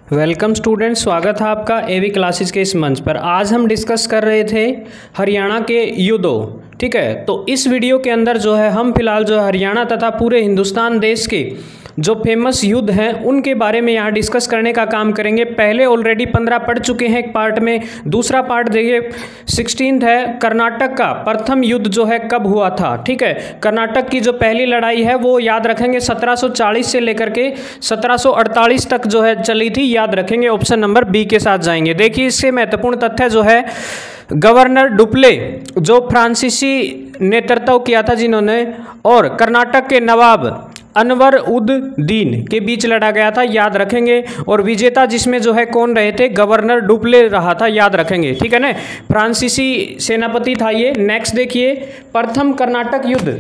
Welcome student, स्वागत है आपका एवी क्लासेस के इस मंच पर। आज हम डिस्कस कर रहे थे हरियाणा के युद्धों। ठीक है, तो इस वीडियो के अंदर जो है हम फिलहाल जो है हरियाणा तथा पूरे हिंदुस्तान देश के जो फेमस युद्ध हैं उनके बारे में यहाँ डिस्कस करने का काम करेंगे। पहले ऑलरेडी 15 पढ़ चुके हैं एक पार्ट में। दूसरा पार्ट देखिए 16 है, कर्नाटक का प्रथम युद्ध जो है कब हुआ था। ठीक है, कर्नाटक की जो पहली लड़ाई है वो याद रखेंगे 1740 से लेकर के 1748 तक जो है चली थी, याद रखेंगे। ऑप्शन नंबर बी के साथ जाएंगे। देखिए इससे महत्वपूर्ण तथ्य जो है गवर्नर डुप्ले जो फ्रांसीसी नेतृत्व किया था जिन्होंने, और कर्नाटक के नवाब अनवर उद दीन के बीच लड़ा गया था, याद रखेंगे। और विजेता जिसमें जो है कौन रहे थे, गवर्नर डुप्ले रहा था, याद रखेंगे। ठीक है ना, फ्रांसीसी सेनापति था ये। नेक्स्ट देखिए प्रथम कर्नाटक युद्ध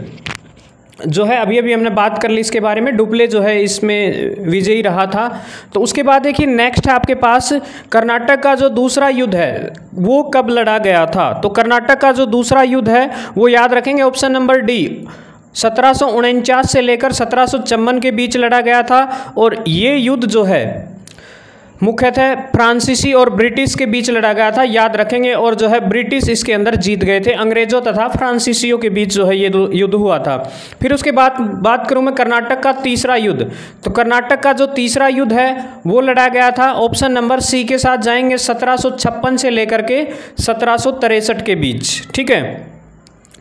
जो है अभी अभी हमने बात कर ली इसके बारे में, डुप्ले जो है इसमें विजयी रहा था। तो उसके बाद देखिए नेक्स्ट है आपके पास कर्नाटक का जो दूसरा युद्ध है वो कब लड़ा गया था। तो कर्नाटक का जो दूसरा युद्ध है वो याद रखेंगे ऑप्शन नंबर डी 1749 से लेकर 1754 के बीच लड़ा गया था। और ये युद्ध जो है मुख्यतः फ्रांसीसी और ब्रिटिश के बीच लड़ा गया था, याद रखेंगे। और जो है ब्रिटिश इसके अंदर जीत गए थे, अंग्रेजों तथा फ्रांसीसियों के बीच जो है ये युद्ध हुआ था। फिर उसके बाद बात करूं मैं कर्नाटक का तीसरा युद्ध। तो कर्नाटक का जो तीसरा युद्ध है वो लड़ा गया था, ऑप्शन नंबर सी के साथ जाएंगे, 1756 से लेकर के 1763 के बीच। ठीक है,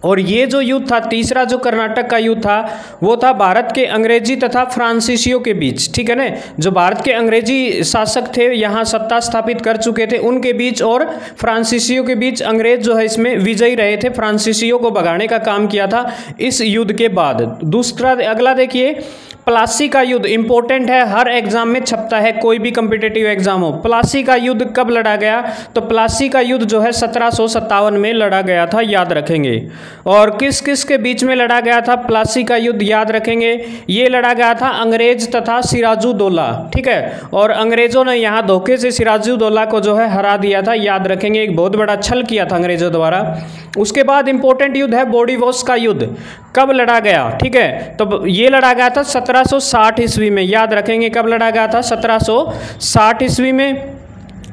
और ये जो युद्ध था तीसरा जो कर्नाटक का युद्ध था वो था भारत के अंग्रेजी तथा फ्रांसीसियों के बीच। ठीक है ना, जो भारत के अंग्रेजी शासक थे यहाँ सत्ता स्थापित कर चुके थे उनके बीच, और फ्रांसीसियों के बीच अंग्रेज जो है इसमें विजयी रहे थे, फ्रांसीसियों को भगाने का काम किया था इस युद्ध के बाद। दूसरा अगला देखिए प्लासी का युद्ध, इंपॉर्टेंट है, हर एग्जाम में छपता है, कोई भी कॉम्पिटिटिव एग्जाम हो। प्लासी का युद्ध कब लड़ा गया, तो प्लासी का युद्ध जो है 1757 में लड़ा गया था, याद रखेंगे। और किस किस के बीच में लड़ा गया था प्लासी का युद्ध, याद रखेंगे। ये लड़ा गया था अंग्रेज तथा सिराजुद्दौला। ठीक है, और अंग्रेजों ने यहाँ धोखे से सिराजुद्दौला को जो है हरा दिया था, याद रखेंगे। एक बहुत बड़ा छल किया था अंग्रेजों द्वारा। उसके बाद इंपॉर्टेंट युद्ध है बोडीवोस का युद्ध, कब लड़ा गया। ठीक है, तो ये लड़ा गया था 1760 ईस्वी में, याद रखेंगे। कब लड़ा गया था, 1760 ईस्वी में।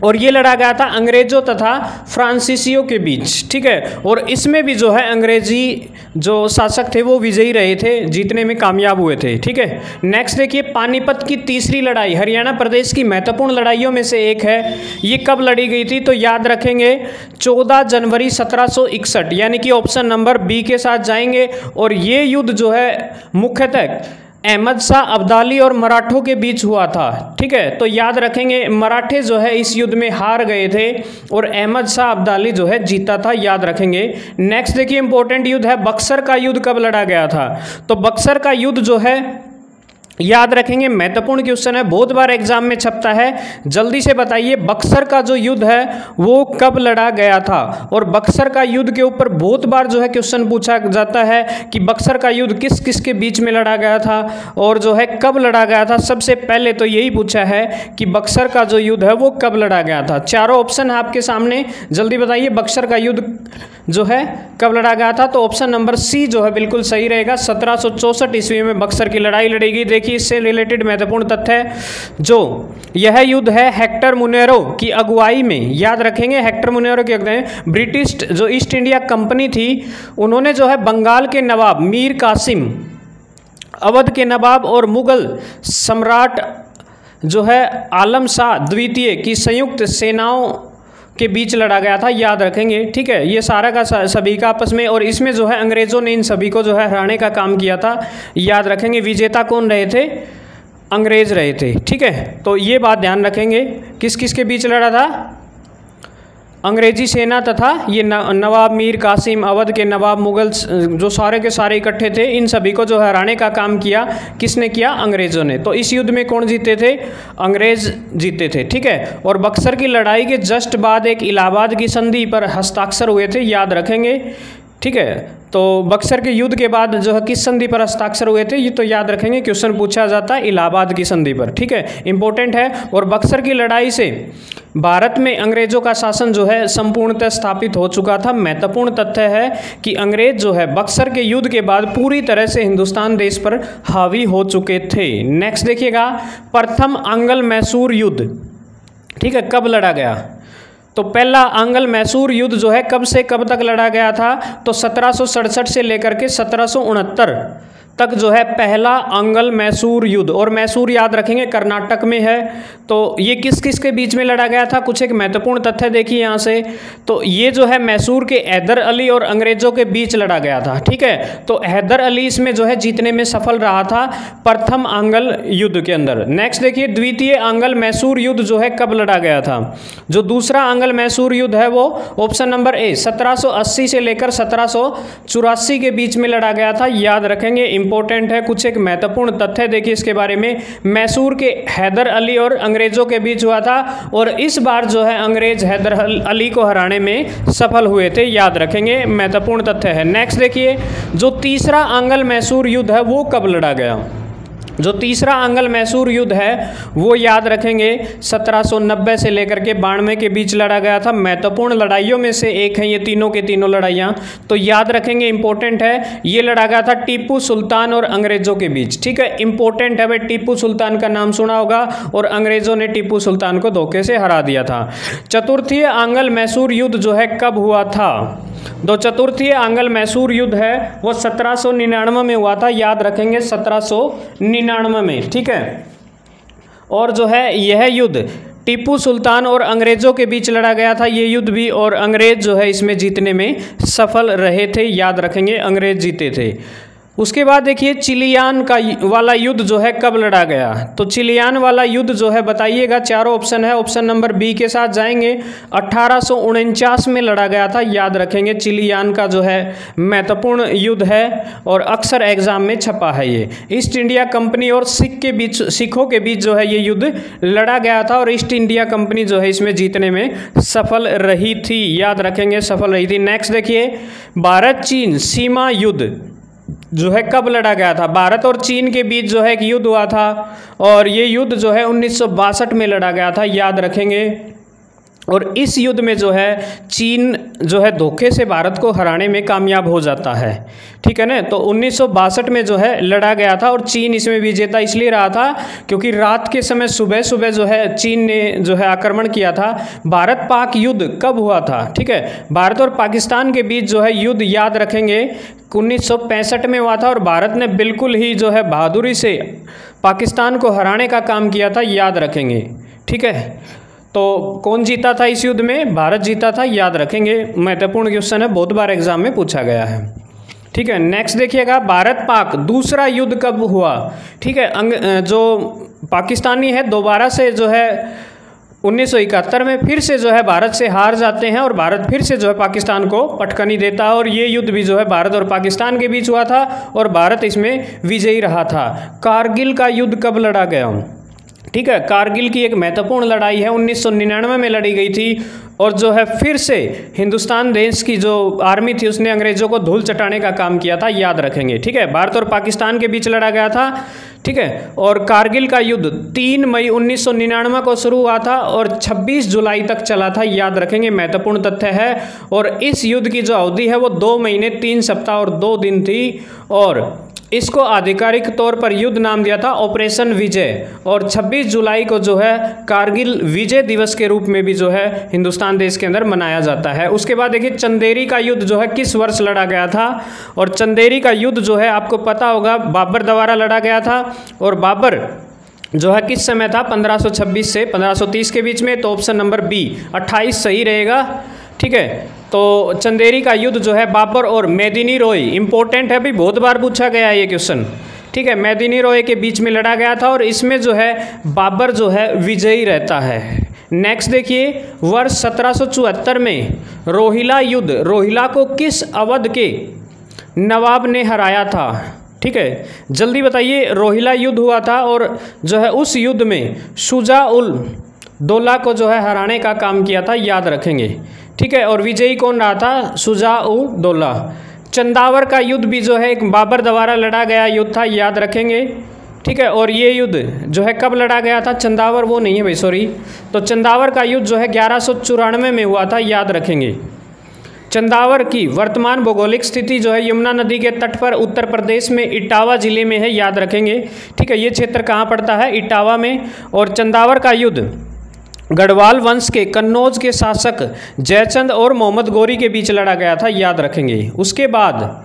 और ये लड़ा गया था अंग्रेजों तथा फ्रांसीसियों के बीच। ठीक है, और इसमें भी जो है अंग्रेजी जो शासक थे वो विजयी रहे थे, जीतने में कामयाब हुए थे। ठीक है, नेक्स्ट देखिए पानीपत की तीसरी लड़ाई, हरियाणा प्रदेश की महत्वपूर्ण लड़ाइयों में से एक है। ये कब लड़ी गई थी, तो याद रखेंगे 14 जनवरी 1761, यानी कि ऑप्शन नंबर बी के साथ जाएंगे। और ये युद्ध जो है मुख्यतः अहमद शाह अब्दाली और मराठों के बीच हुआ था। ठीक है, तो याद रखेंगे मराठे जो है इस युद्ध में हार गए थे और अहमद शाह अब्दाली जो है जीता था, याद रखेंगे। नेक्स्ट देखिए इंपॉर्टेंट युद्ध है बक्सर का युद्ध, कब लड़ा गया था। तो बक्सर का युद्ध जो है याद रखेंगे, महत्वपूर्ण क्वेश्चन है, बहुत बार एग्जाम में छपता है। जल्दी से बताइए बक्सर का जो युद्ध है वो कब लड़ा गया था। और बक्सर का युद्ध के ऊपर बहुत बार जो है क्वेश्चन पूछा जाता है कि बक्सर का युद्ध किस किस के बीच में लड़ा गया था और जो है कब लड़ा गया था। सबसे पहले तो यही पूछा है कि बक्सर का जो युद्ध है वो कब लड़ा गया था। चारों ऑप्शन है आपके सामने, जल्दी बताइए बक्सर का युद्ध जो है कब लड़ा गया था। तो ऑप्शन नंबर सी जो है बिल्कुल सही रहेगा, 1764 ईस्वी में बक्सर की लड़ाई लड़ी गई। देखिए इससे रिलेटेड महत्वपूर्ण तथ्य है, जो यह युद्ध है हेक्टर मुनेरो की अगुवाई में, याद रखेंगे। हेक्टर मुनेरो की अगुवाई में ब्रिटिश जो ईस्ट इंडिया कंपनी थी उन्होंने जो है बंगाल के नवाब मीर कासिम, अवध के नवाब और मुगल सम्राट जो है आलम शाह द्वितीय की संयुक्त सेनाओं के बीच लड़ा गया था, याद रखेंगे। ठीक है, ये सारा का सभी का आपस में, और इसमें जो है अंग्रेजों ने इन सभी को जो है हराने का काम किया था, याद रखेंगे। विजेता कौन रहे थे, अंग्रेज रहे थे। ठीक है, तो ये बात ध्यान रखेंगे, किस किस के बीच लड़ा था, अंग्रेजी सेना तथा ये नवाब मीर कासिम, अवध के नवाब, मुगल जो सारे के सारे इकट्ठे थे, इन सभी को जो हराने का काम किया किसने किया, अंग्रेजों ने। तो इस युद्ध में कौन जीते थे, अंग्रेज जीते थे। ठीक है, और बक्सर की लड़ाई के जस्ट बाद एक इलाहाबाद की संधि पर हस्ताक्षर हुए थे, याद रखेंगे। ठीक है, तो बक्सर के युद्ध के बाद जो है किस संधि पर हस्ताक्षर हुए थे, ये तो याद रखेंगे, क्वेश्चन पूछा जाता है इलाहाबाद की संधि पर। ठीक है, इंपॉर्टेंट है। और बक्सर की लड़ाई से भारत में अंग्रेजों का शासन जो है संपूर्णतः स्थापित हो चुका था। महत्वपूर्ण तथ्य है कि अंग्रेज जो है बक्सर के युद्ध के बाद पूरी तरह से हिंदुस्तान देश पर हावी हो चुके थे। नेक्स्ट देखिएगा, प्रथम आंग्ल मैसूर युद्ध ठीक है, कब लड़ा गया? तो पहला आंग्ल मैसूर युद्ध जो है कब से कब तक लड़ा गया था? तो 1767 से लेकर के 1769 तक जो है पहला आंग्ल मैसूर युद्ध। और मैसूर याद रखेंगे कर्नाटक में है। तो ये किस किस के बीच में लड़ा गया था? कुछ एक महत्वपूर्ण तथ्य देखिए यहाँ से। तो ये जो है मैसूर के हैदर अली और अंग्रेजों के बीच लड़ा गया था। ठीक है, तो हैदर अली इसमें जो है जीतने में सफल रहा था प्रथम आंग्ल युद्ध के अंदर। नेक्स्ट देखिए, द्वितीय आंग्ल मैसूर युद्ध जो है कब लड़ा गया था? जो दूसरा आंग्ल मैसूर युद्ध है वो ऑप्शन नंबर ए 1780 से लेकर 1784 के बीच में लड़ा गया था। याद रखेंगे, इंपॉर्टेंट है। कुछ एक महत्वपूर्ण तथ्य देखिए इसके बारे में। मैसूर के हैदर अली और अंग्रेजों के बीच हुआ था और इस बार जो है अंग्रेज हैदर अली को हराने में सफल हुए थे। याद रखेंगे, महत्वपूर्ण तथ्य है। नेक्स्ट देखिए, जो तीसरा आंग्ल मैसूर युद्ध है वो कब लड़ा गया? जो तीसरा आंग्ल मैसूर युद्ध है वो याद रखेंगे 1790 से लेकर के 92 के बीच लड़ा गया था। महत्वपूर्ण लड़ाइयों में से एक है ये तीनों के तीनों लड़ाइयाँ, तो याद रखेंगे, इंपॉर्टेंट है। ये लड़ा गया था टीपू सुल्तान और अंग्रेजों के बीच। ठीक है, इंपॉर्टेंट है भाई, टीपू सुल्तान का नाम सुना होगा और अंग्रेजों ने टीपू सुल्तान को धोखे से हरा दिया था। चतुर्थीय आंग्ल मैसूर युद्ध जो है कब हुआ था? जो चतुर्थीय आंग्ल मैसूर युद्ध है वो 1799 में हुआ था। याद रखेंगे, 1799 में। ठीक है, और जो है यह युद्ध टीपू सुल्तान और अंग्रेजों के बीच लड़ा गया था ये युद्ध भी, और अंग्रेज जो है इसमें जीतने में सफल रहे थे। याद रखेंगे, अंग्रेज जीते थे। उसके बाद देखिए, चिलियान का वाला युद्ध जो है कब लड़ा गया? तो चिलियान वाला युद्ध जो है बताइएगा, चारों ऑप्शन है, ऑप्शन नंबर बी के साथ जाएंगे। 1849 में लड़ा गया था। याद रखेंगे, चिलियान का जो है महत्वपूर्ण युद्ध है और अक्सर एग्जाम में छपा है ये। ईस्ट इंडिया कंपनी और सिखों के बीच जो है ये युद्ध लड़ा गया था और ईस्ट इंडिया कंपनी जो है इसमें जीतने में सफल रही थी। याद रखेंगे, सफल रही थी। नेक्स्ट देखिए, भारत चीन सीमा युद्ध जो है कब लड़ा गया था? भारत और चीन के बीच जो है एक युद्ध हुआ था और ये युद्ध जो है 1962 में लड़ा गया था। याद रखेंगे, और इस युद्ध में जो है चीन जो है धोखे से भारत को हराने में कामयाब हो जाता है। ठीक है ना, तो 1962 में जो है लड़ा गया था और चीन इसमें विजेता इसलिए रहा था क्योंकि रात के समय सुबह सुबह जो है चीन ने जो है आक्रमण किया था। भारत पाक युद्ध कब हुआ था? ठीक है, भारत और पाकिस्तान के बीच जो है युद्ध याद रखेंगे 1965 में हुआ था और भारत ने बिल्कुल ही जो है बहादुरी से पाकिस्तान को हराने का काम किया था। याद रखेंगे, ठीक है। तो कौन जीता था इस युद्ध में? भारत जीता था। याद रखेंगे, महत्वपूर्ण क्वेश्चन है, बहुत बार एग्जाम में पूछा गया है। ठीक है, नेक्स्ट देखिएगा, भारत पाक दूसरा युद्ध कब हुआ? ठीक है, जो पाकिस्तानी है दोबारा से जो है 1971 में फिर से जो है भारत से हार जाते हैं और भारत फिर से जो है पाकिस्तान को पटखनी देता है और ये युद्ध भी जो है भारत और पाकिस्तान के बीच हुआ था और भारत इसमें विजयी रहा था। कारगिल का युद्ध कब लड़ा गया? ठीक है, कारगिल की एक महत्वपूर्ण लड़ाई है 1999 में लड़ी गई थी और जो है फिर से हिंदुस्तान देश की जो आर्मी थी उसने अंग्रेजों को धूल चटाने का काम किया था। याद रखेंगे, ठीक है, भारत और पाकिस्तान के बीच लड़ा गया था। ठीक है, और कारगिल का युद्ध 3 मई 1999 को शुरू हुआ था और 26 जुलाई तक चला था। याद रखेंगे, महत्वपूर्ण तथ्य है। और इस युद्ध की जो अवधि है वो 2 महीने 3 सप्ताह और 2 दिन थी और इसको आधिकारिक तौर पर युद्ध नाम दिया था ऑपरेशन विजय। और 26 जुलाई को जो है कारगिल विजय दिवस के रूप में भी जो है हिंदुस्तान देश के अंदर मनाया जाता है। उसके बाद देखिए, चंदेरी का युद्ध जो है किस वर्ष लड़ा गया था? और चंदेरी का युद्ध जो है आपको पता होगा बाबर द्वारा लड़ा गया था और बाबर जो है किस समय था? 1526 से 1530 के बीच में। तो ऑप्शन नंबर बी 28 सही रहेगा। ठीक है, तो चंदेरी का युद्ध जो है बाबर और मेदिनी रॉय, इंपॉर्टेंट है भी, बहुत बार पूछा गया है ये क्वेश्चन। ठीक है, मेदिनी रॉय के बीच में लड़ा गया था और इसमें जो है बाबर जो है विजयी रहता है। नेक्स्ट देखिए, वर्ष 1774 में रोहिला युद्ध, रोहिला को किस अवध के नवाब ने हराया था? ठीक है, जल्दी बताइए। रोहिला युद्ध हुआ था और जो है उस युद्ध में शुजा उल दौला को जो है हराने का काम किया था। याद रखेंगे, ठीक है, और विजयी कौन रहा था? शुजा उल दौला। चंदावर का युद्ध भी जो है एक बाबर द्वारा लड़ा गया युद्ध था। याद रखेंगे, ठीक है, और ये युद्ध जो है कब लड़ा गया था? चंदावर वो नहीं है भाई, सॉरी। तो चंदावर का युद्ध जो है 1194 में हुआ था। याद रखेंगे, चंदावर की वर्तमान भौगोलिक स्थिति जो है यमुना नदी के तट पर उत्तर प्रदेश में इटावा जिले में है। याद रखेंगे, ठीक है, ये क्षेत्र कहाँ पड़ता है? इटावा में। और चंदावर का युद्ध गढ़वाल वंश के कन्नौज के शासक जयचंद और मोहम्मद गौरी के बीच लड़ा गया था, याद रखेंगे। उसके बाद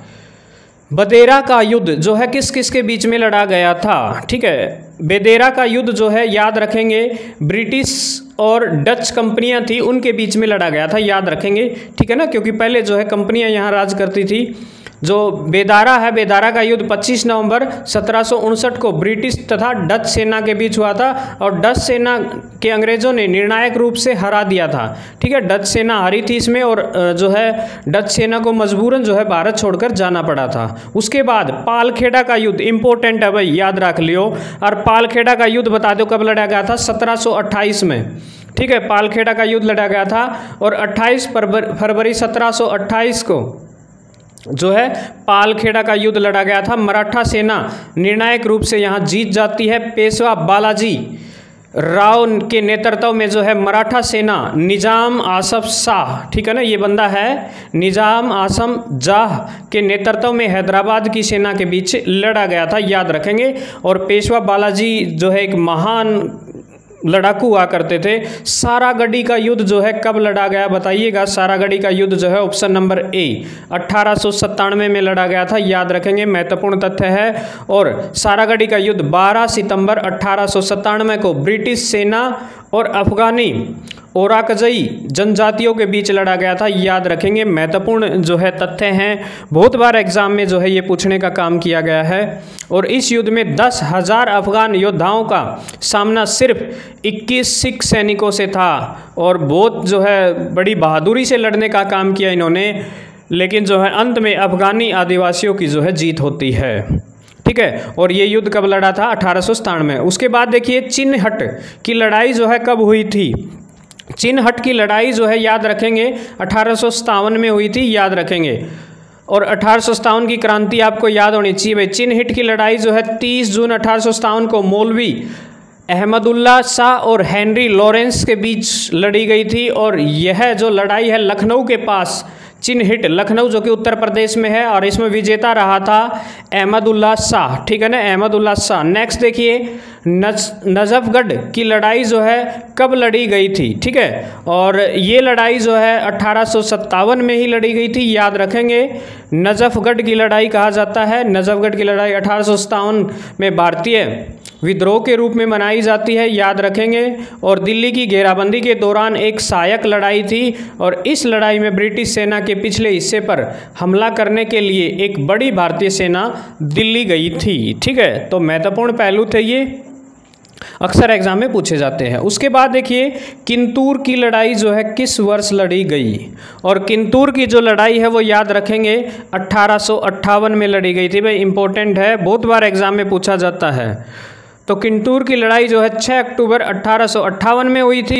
बदेरा का युद्ध जो है किस किस के बीच में लड़ा गया था, ठीक है। बदेरा का युद्ध जो है याद रखेंगे ब्रिटिश और डच कंपनियां थी उनके बीच में लड़ा गया था, याद रखेंगे, ठीक है ना, क्योंकि पहले जो है कंपनियां यहाँ राज करती थी। जो बेदारा है, बेदारा का युद्ध 25 नवंबर 1759 को ब्रिटिश तथा डच सेना के बीच हुआ था और डच सेना के अंग्रेज़ों ने निर्णायक रूप से हरा दिया था, ठीक है। डच सेना हारी थी इसमें और जो है डच सेना को मजबूरन जो है भारत छोड़कर जाना पड़ा था। उसके बाद पालखेड़ा का युद्ध इंपॉर्टेंट है भाई, याद रख लियो। और पालखेड़ा का युद्ध बता दो कब लड़ा गया था, 1728 में, ठीक है। पालखेड़ा का युद्ध लड़ा गया था और 28 फरवरी 1728 को जो है पालखेड़ा का युद्ध लड़ा गया था। मराठा सेना निर्णायक रूप से यहाँ जीत जाती है। पेशवा बालाजी राव के नेतृत्व में जो है मराठा सेना निजाम आसफ शाह, ठीक है ना, ये बंदा है निजाम आसम जाह के नेतृत्व में हैदराबाद की सेना के बीच लड़ा गया था, याद रखेंगे। और पेशवा बालाजी जो है एक महान लड़ाकू हुआ करते थे। सारागढ़ी का युद्ध जो है कब लड़ा गया बताइएगा। सारागढ़ी का युद्ध जो है ऑप्शन नंबर ए 1897 में लड़ा गया था, याद रखेंगे, महत्वपूर्ण तथ्य है। और सारागढ़ी का युद्ध 12 सितंबर 1897 को ब्रिटिश सेना और अफगानी ओराकजई जनजातियों के बीच लड़ा गया था, याद रखेंगे, महत्वपूर्ण जो है तथ्य हैं। बहुत बार एग्जाम में जो है ये पूछने का काम किया गया है। और इस युद्ध में 10,000 अफगान योद्धाओं का सामना सिर्फ 21 सिख सैनिकों से था और बहुत जो है बड़ी बहादुरी से लड़ने का काम किया इन्होंने। लेकिन जो है अंत में अफगानी आदिवासियों की जो है जीत होती है, ठीक है। और ये युद्ध कब लड़ा था, 1897 में। उसके बाद देखिए चिन्हट की लड़ाई जो है कब हुई थी। चिन्हट की लड़ाई जो है याद रखेंगे 1857 में हुई थी, याद रखेंगे। और 1857 की क्रांति आपको याद होनी चाहिए भाई। चिन्हट की लड़ाई जो है 30 जून 1857 को मौलवी अहमदुल्ला शाह और हेनरी लॉरेंस के बीच लड़ी गई थी। और यह जो लड़ाई है लखनऊ के पास, चिन्हट लखनऊ जो कि उत्तर प्रदेश में है, और इसमें विजेता रहा था अहमदुल्ला शाह, ठीक है ना, अहमदुल्ला शाह। नेक्स्ट देखिए नजफगढ़ की लड़ाई जो है कब लड़ी गई थी, ठीक है। और ये लड़ाई जो है 1857 में ही लड़ी गई थी, याद रखेंगे। नजफगढ़ की लड़ाई कहा जाता है। नजफगढ़ की लड़ाई 1857 में भारतीय विद्रोह के रूप में मनाई जाती है, याद रखेंगे। और दिल्ली की घेराबंदी के दौरान एक सहायक लड़ाई थी और इस लड़ाई में ब्रिटिश सेना के पिछले हिस्से पर हमला करने के लिए एक बड़ी भारतीय सेना दिल्ली गई थी, ठीक है। तो महत्वपूर्ण पहलू थे ये, अक्सर एग्जाम में पूछे जाते हैं। उसके बाद देखिए किंतूर की लड़ाई जो है किस वर्ष लड़ी गई। और किंतूर की जो लड़ाई है वो याद रखेंगे 1858 में लड़ी गई थी भाई, इंपॉर्टेंट है, बहुत बार एग्जाम में पूछा जाता है। तो किंतूर की लड़ाई जो है 6 अक्टूबर 1858 में हुई थी।